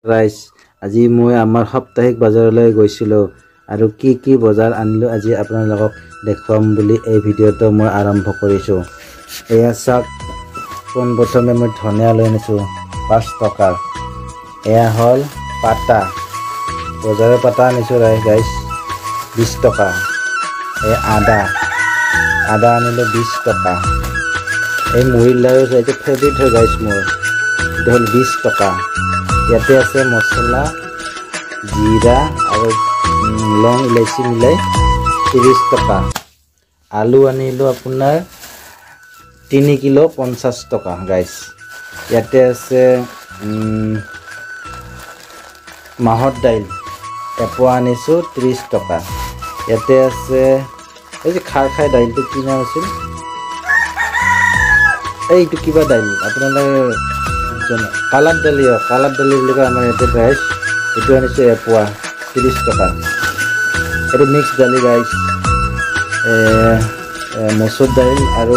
ৰাইজ আজি মই আমাৰ সাপ্তাহিক বজাৰলৈ গৈছিলোঁ আৰু কি বজাৰ আনিলোঁ আজি আপোনালোকক দেখুৱাম বুলি এই ভিডিঅ'টো মই আৰম্ভ কৰিছোঁ। এয়া চাওক, পোনপ্ৰথমে মই ধনিয়া লৈ আনিছোঁ 5 টকাৰ। এয়া হ'ল পাতা, বজাৰৰ পাতা আনিছোঁ গাইছ 20 টকা। এই আদা আনিলোঁ 20 টকা। এই মুড়িৰ লাড়ু এইটো ফেভৰিট হয় গাইছ মোৰ, এইটো হ'ল 20 টকা। ইয়াতে আছে মছলা, জিৰা আৰু লং ইলাইচি মিলাই 30 টকা। আলু আনিলোঁ আপোনাৰ 3 কিলো 50 টকা গাইছ। ইয়াতে আছে মাহৰ দাইল এপোৱা আনিছোঁ 30 টকা। ইয়াতে আছে এই যে খাৰ দাইলটো কি নাম আছিল, এইটো কিবা দাইল আপোনালোকে কালাৰ দালি, কালাৰ দালি বুলি কয় আমাৰ ইয়াতে গাইছ। এইটো আনিছোঁ এপোৱা 30 টকা। এইটো মিক্স দালি গাইছ, মচুৰ দাইল আৰু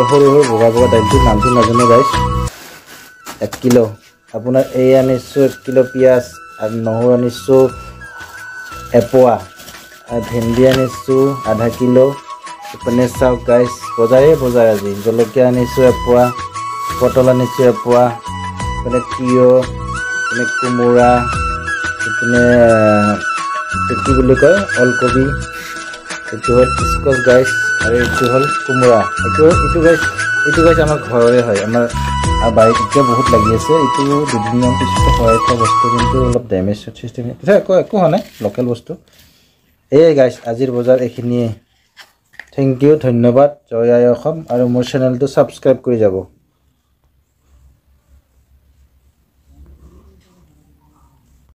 সৰু বগা দাইলটোৰ নামটো নাজানো গাইছ। 1 কিলো আপোনাৰ এই আনিছোঁ 1 কিলো পিঁয়াজ আৰু নহৰু আনিছোঁ এপোৱা আৰু ভেন্দি আনিছোঁ আধা কিলো। ইপিনে চাওক গাইছ, বজাৰ আজি। জলকীয়া আনিছোঁ এপোৱা, পটল আনিছোঁ এপোৱা, ইপিনে তিয়ঁহ, ইপিনে কোমোৰা, ইপিনে কি বুলি কয় ওলকবি, এইটো হ'ল স্কচ গাইছ আৰু এইটো হ'ল কোমোৰা। এইটো গাইছ আমাৰ ঘৰৰে হয়, আমাৰ বাৰীত এতিয়া বহুত লাগি আছে। এইটো দুদিনমান পিছতে হয় এটা বস্তু, কিন্তু অলপ ডেমেজ চিষ্টেম একো হোৱা নাই, লোকেল বস্তু। এই গাইছ আজিৰ বজাৰ এইখিনিয়ে। থেংক ইউ, ধন্যবাদ। জয় আই অসম আৰু মোৰ চেনেলটো ছাবস্ক্ৰাইব কৰি যাব।